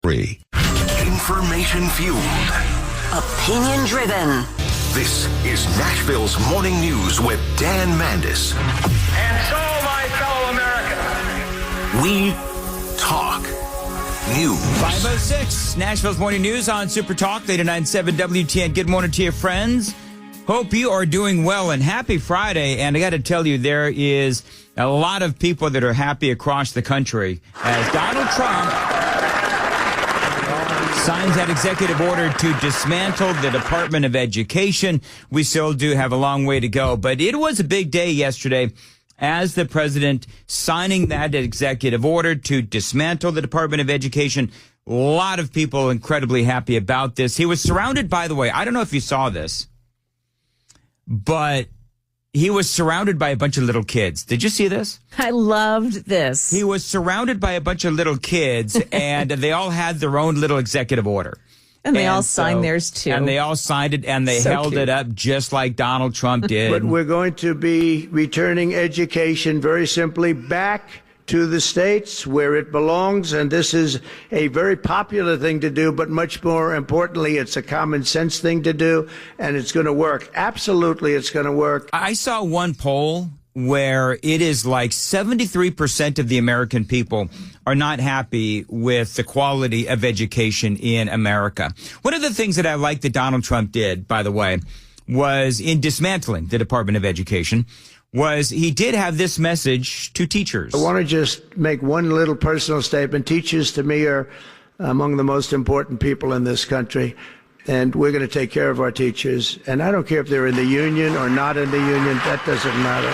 3. Information fueled. Opinion driven. This is Nashville's Morning News with Dan Mandis. And so, my fellow Americans, We talk news. 5:06, Nashville's Morning News on Super Talk, 897 WTN. Good morning to you, friends. Hope you are doing well and happy Friday. And I got to tell you, there is a lot of people that are happy across the country as Donald Trump signs that executive order to dismantle the Department of Education. We still do have a long way to go, but it was a big day yesterday as the president signing that executive order to dismantle the Department of Education. A lot of people incredibly happy about this. He was surrounded, by the way, I don't know if you saw this, but he was surrounded by a bunch of little kids. Did you see this? I loved this. He was surrounded by a bunch of little kids, and they all had their own little executive order. And they all signed theirs, too. And they all signed it, and they held it up just like Donald Trump did. But we're going to be returning education very simply back to the states where it belongs. And this is a very popular thing to do, but much more importantly, it's a common sense thing to do, and it's going to work. Absolutely, it's going to work. I saw one poll where it is like 73% of the American people are not happy with the quality of education in America. One of the things that I like that Donald Trump did, by the way, was in dismantling the Department of Education, was he did have this message to teachers. I want to just make one little personal statement. Teachers, to me, are among the most important people in this country, and we're going to take care of our teachers. And I don't care if they're in the union or not in the union. That doesn't matter.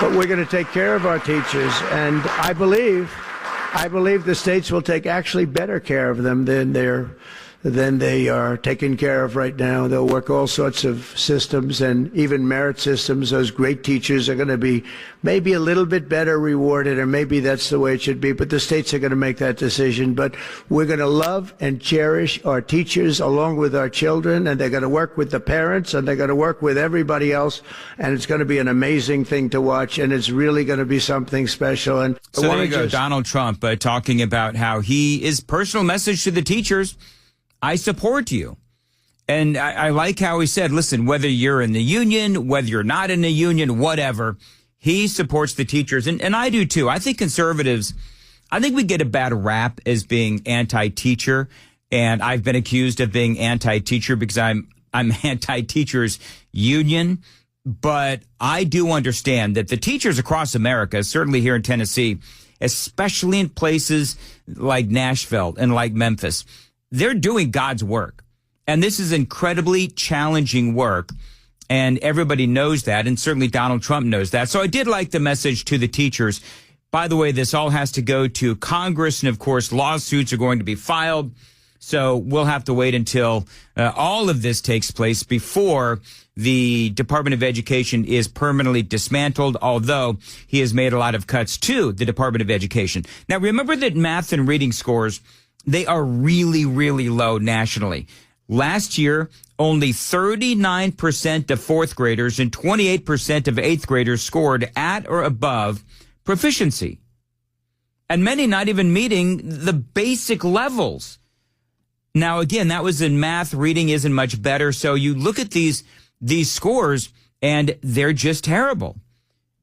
But we're going to take care of our teachers, and I believe the states will take actually better care of them than they are taken care of right now. They'll work all sorts of systems and even merit systems. Those great teachers are going to be maybe a little bit better rewarded, or maybe that's the way it should be, but the states are going to make that decision. But we're going to love and cherish our teachers along with our children, and they're going to work with the parents, and they're going to work with everybody else, and it's going to be an amazing thing to watch, and it's really going to be something special. And so there you go, Donald Trump talking about how his personal message to the teachers: I support you. And I like how he said, listen, whether you're in the union, whether you're not in the union, whatever, he supports the teachers. And I do too. I think conservatives, I think we get a bad rap as being anti-teacher. And I've been accused of being anti-teacher because I'm anti-teachers union. But I do understand that the teachers across America, certainly here in Tennessee, especially in places like Nashville and like Memphis, they're doing God's work. And this is incredibly challenging work. And everybody knows that. And certainly Donald Trump knows that. So I did like the message to the teachers. By the way, this all has to go to Congress. And of course, lawsuits are going to be filed. So we'll have to wait until all of this takes place before the Department of Education is permanently dismantled, although he has made a lot of cuts to the Department of Education. Now, remember that math and reading scores, they are really, really low nationally. Last year, only 39% of fourth graders and 28% of eighth graders scored at or above proficiency. And many not even meeting the basic levels. Now, again, that was in math. Reading isn't much better. So you look at these scores and they're just terrible.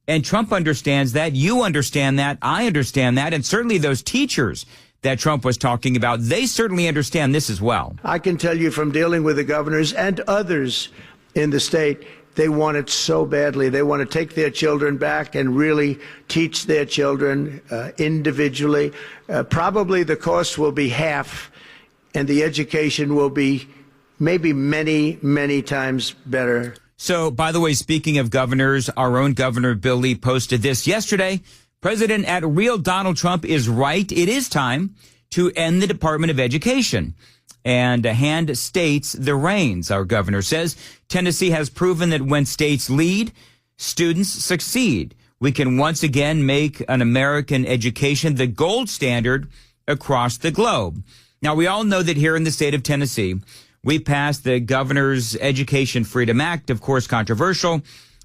And Trump understands that. You understand that. I understand that. And certainly those teachers that Trump was talking about, they certainly understand this as well. I can tell you from dealing with the governors and others in the state, they want it so badly. They want to take their children back and really teach their children individually. Probably the cost will be half, and the education will be maybe many, many times better. So, by the way, speaking of governors, our own Governor Bill Lee posted this yesterday. President at Real Donald Trump is right. It is time to end the Department of Education and hand states the reins, our governor says. Tennessee has proven that when states lead, students succeed. We can once again make an American education the gold standard across the globe. Now, we all know that here in the state of Tennessee, we passed the Governor's Education Freedom Act, of course, controversial.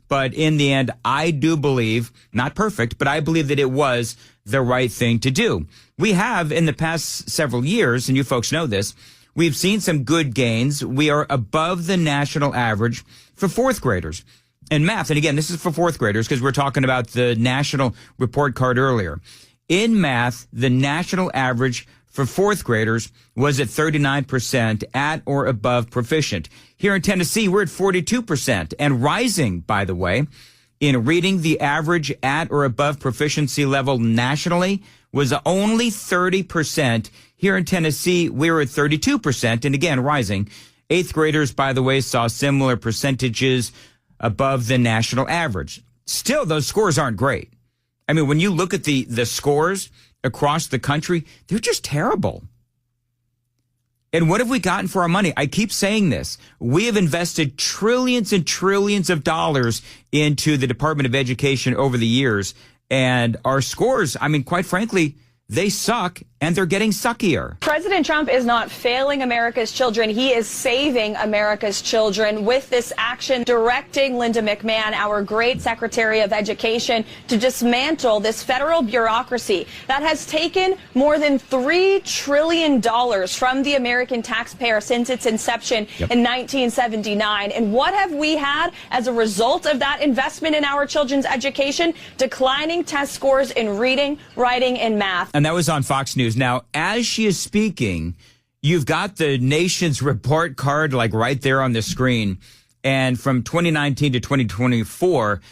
But in the end, I do believe, not perfect, but I believe that it was the right thing to do. We have in the past several years, and you folks know this, we've seen some good gains. We are above the national average for fourth graders in math. And again, this is for fourth graders because we're talking about the national report card earlier. In math, the national average for fourth graders was at 39% at or above proficient. Here in Tennessee, we're at 42% and rising, by the way. In reading, the average at or above proficiency level nationally was only 30%. Here in Tennessee, we're at 32% and again, rising. Eighth graders, by the way, saw similar percentages above the national average. Still, those scores aren't great. I mean, when you look at the scores across the country, they're just terrible. And what have we gotten for our money? I keep saying this. We have invested trillions and trillions of dollars into the Department of Education over the years. And our scores, I mean, quite frankly, they suck, and they're getting suckier. President Trump is not failing America's children. He is saving America's children with this action, directing Linda McMahon, our great Secretary of Education, to dismantle this federal bureaucracy that has taken more than $3 trillion from the American taxpayer since its inception in 1979. And what have we had as a result of that investment in our children's education? Declining test scores in reading, writing, and math. And that was on Fox News. Now, as she is speaking, you've got the nation's report card like right there on the screen. And from 2019 to 2024,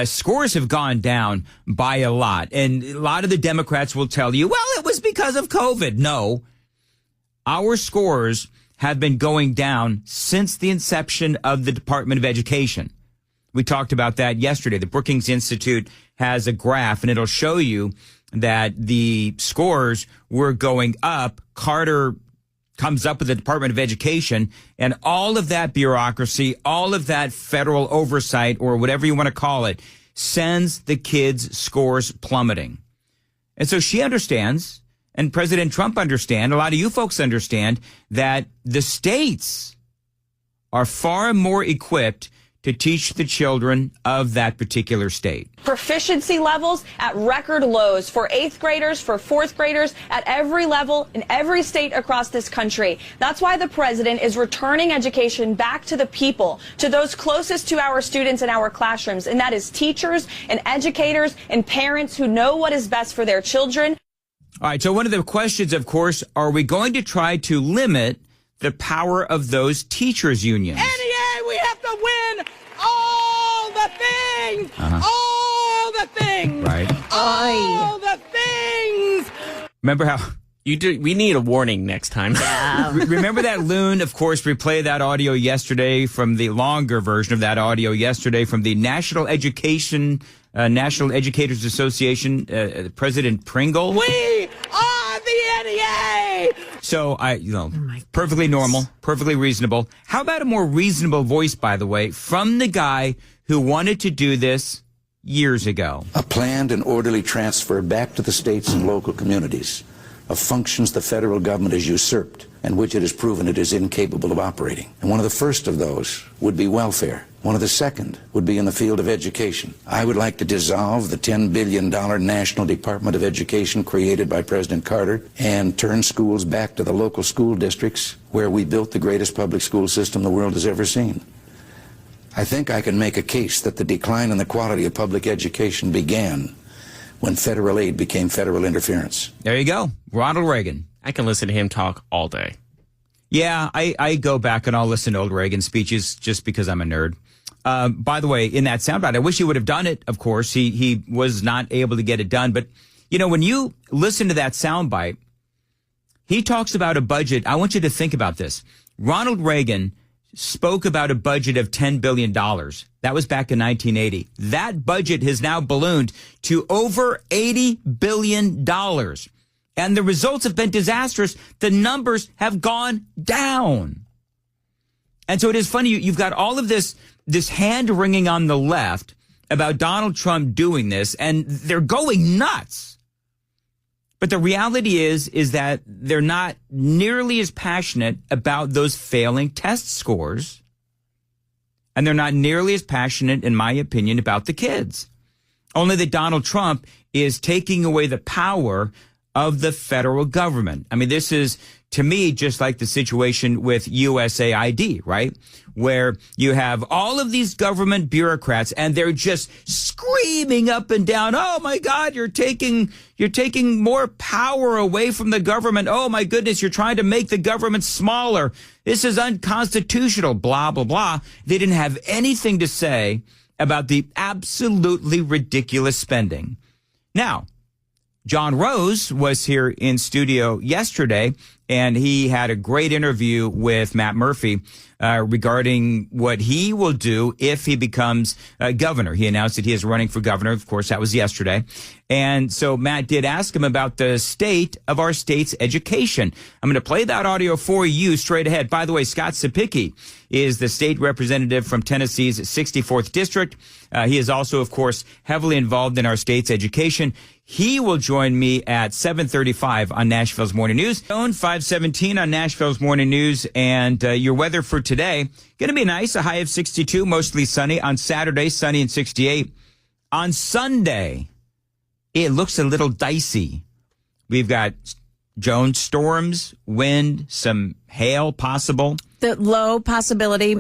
scores have gone down by a lot. And a lot of the Democrats will tell you, well, it was because of COVID. No, our scores have been going down since the inception of the Department of Education. We talked about that yesterday. The Brookings Institute has a graph, and it'll show you that the scores were going up. Carter comes up with the Department of Education, and all of that bureaucracy, all of that federal oversight, or whatever you want to call it, sends the kids' scores plummeting. And so she understands, and President Trump understands, a lot of you folks understand, that the states are far more equipped to teach the children of that particular state. Proficiency levels at record lows for eighth graders, for fourth graders, at every level in every state across this country. That's why the president is returning education back to the people, to those closest to our students in our classrooms, and that is teachers and educators and parents who know what is best for their children. All right, so one of the questions, of course, are we going to try to limit the power of those teachers' unions? NEA, we have to win all the things! All the things! Right. All the things! Remember how... We need a warning next time. Yeah. Remember that loon? Of course, we played that audio yesterday from the longer version of that audio yesterday from the National Educators Association, President Pringle. We are the NEA! So, perfectly normal, perfectly reasonable. How about a more reasonable voice, by the way, from the guy who wanted to do this years ago? A planned and orderly transfer back to the states and local communities of functions the federal government has usurped and which it has proven it is incapable of operating. And one of the first of those would be welfare. One of the second would be in the field of education. I would like to dissolve the $10 billion National Department of Education created by President Carter and turn schools back to the local school districts where we built the greatest public school system the world has ever seen. I think I can make a case that the decline in the quality of public education began when federal aid became federal interference. There you go. Ronald Reagan. I can listen to him talk all day. Yeah, I go back and I'll listen to old Reagan speeches just because I'm a nerd. By the way, in that soundbite, I wish he would have done it, of course. He was not able to get it done. But, you know, when you listen to that soundbite, he talks about a budget. I want you to think about this. Ronald Reagan spoke about a budget of $10 billion. That was back in 1980. That budget has now ballooned to over $80 billion. And the results have been disastrous. The numbers have gone down. And so it is funny. You've got all of this hand wringing on the left about Donald Trump doing this, and they're going nuts. But the reality is that they're not nearly as passionate about those failing test scores. And they're not nearly as passionate, in my opinion, about the kids. only that Donald Trump is taking away the power of the federal government. I mean, this is, to me, just like the situation with USAID, right? Where you have all of these government bureaucrats and they're just screaming up and down, oh my God, you're taking more power away from the government. Oh my goodness, you're trying to make the government smaller. This is unconstitutional, blah, blah, blah. They didn't have anything to say about the absolutely ridiculous spending. Now, John Rose was here in studio yesterday, and he had a great interview with Matt Murphy regarding what he will do if he becomes governor. He announced that he is running for governor. Of course, that was yesterday. And so Matt did ask him about the state of our state's education. I'm going to play that audio for you straight ahead. By the way, Scott Cepicky is the state representative from Tennessee's 64th district. He is also, of course, heavily involved in our state's education. He will join me at 7:35 on Nashville's Morning News. 5:17 on Nashville's Morning News. And your weather for today, going to be nice, a high of 62, mostly sunny. On Saturday, sunny and 68. On Sunday, it looks a little dicey. We've got Joan, storms, wind, some hail possible. The low possibility,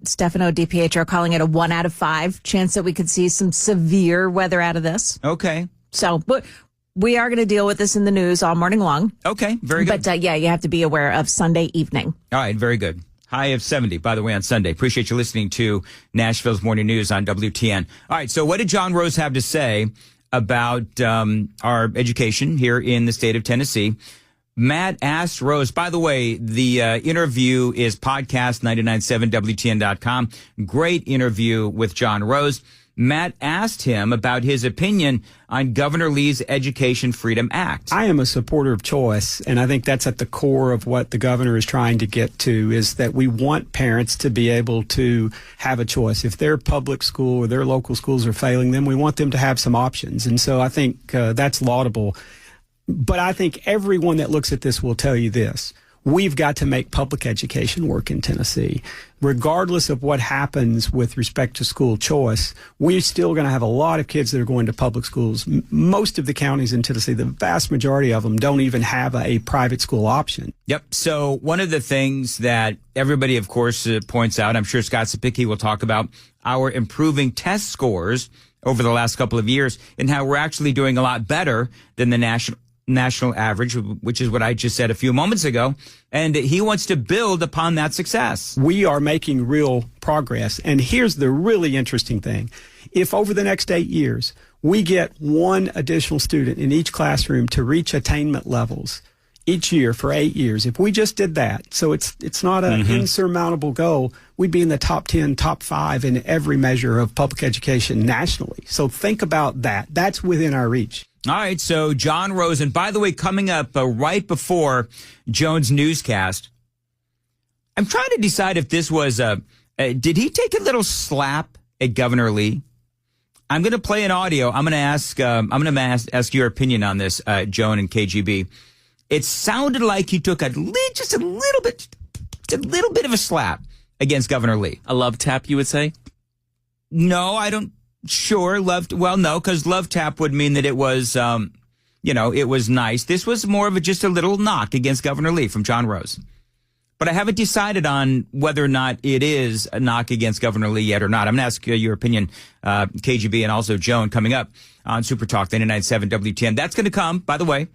Stefano DiPietro calling it a 1 out of 5 chance that we could see some severe weather out of this. Okay. So, but we are going to deal with this in the news all morning long. Okay, very good. But yeah, you have to be aware of Sunday evening. All right, very good. High of 70, by the way, on Sunday. Appreciate you listening to Nashville's Morning News on WTN. All right, so what did John Rose have to say about our education here in the state of Tennessee? Matt asked Rose, by the way, the interview is podcast 997WTN.com. Great interview with John Rose. Matt asked him about his opinion on Governor Lee's Education Freedom Act. I am a supporter of choice, and I think that's at the core of what the governor is trying to get to, is that we want parents to be able to have a choice. If their public school or their local schools are failing them, we want them to have some options. And so I think that's laudable. But I think everyone that looks at this will tell you this. We've got to make public education work in Tennessee. Regardless of what happens with respect to school choice, we're still going to have a lot of kids that are going to public schools. Most of the counties in Tennessee, the vast majority of them, don't even have a private school option. Yep. So one of the things that everybody, of course, points out, I'm sure Scott Cepicky will talk about, our improving test scores over the last couple of years and how we're actually doing a lot better than the national average, which is what I just said a few moments ago. And he wants to build upon that success. We are making real progress. And here's the really interesting thing. If over the next 8 years, we get one additional student in each classroom to reach attainment levels each year for 8 years, if we just did that, so it's not an insurmountable goal, we'd be in the top 10, top 5 in every measure of public education nationally. So think about that. That's within our reach. All right, so John Rose, and by the way, coming up right before Joan's newscast, I'm trying to decide if this was did he take a little slap at Governor Lee? I'm going to play an audio. I'm going to ask your opinion on this, Joan and KGB. It sounded like he took just a little bit of a slap against Governor Lee. A love tap, you would say? No, I don't. Sure, no, because love tap would mean that it was, it was nice. This was more of just a little knock against Governor Lee from John Rose. But I haven't decided on whether or not it is a knock against Governor Lee yet or not. I'm going to ask your opinion, KGB and also Joan, coming up on Super Talk 99.7 WTN. That's going to come, by the way,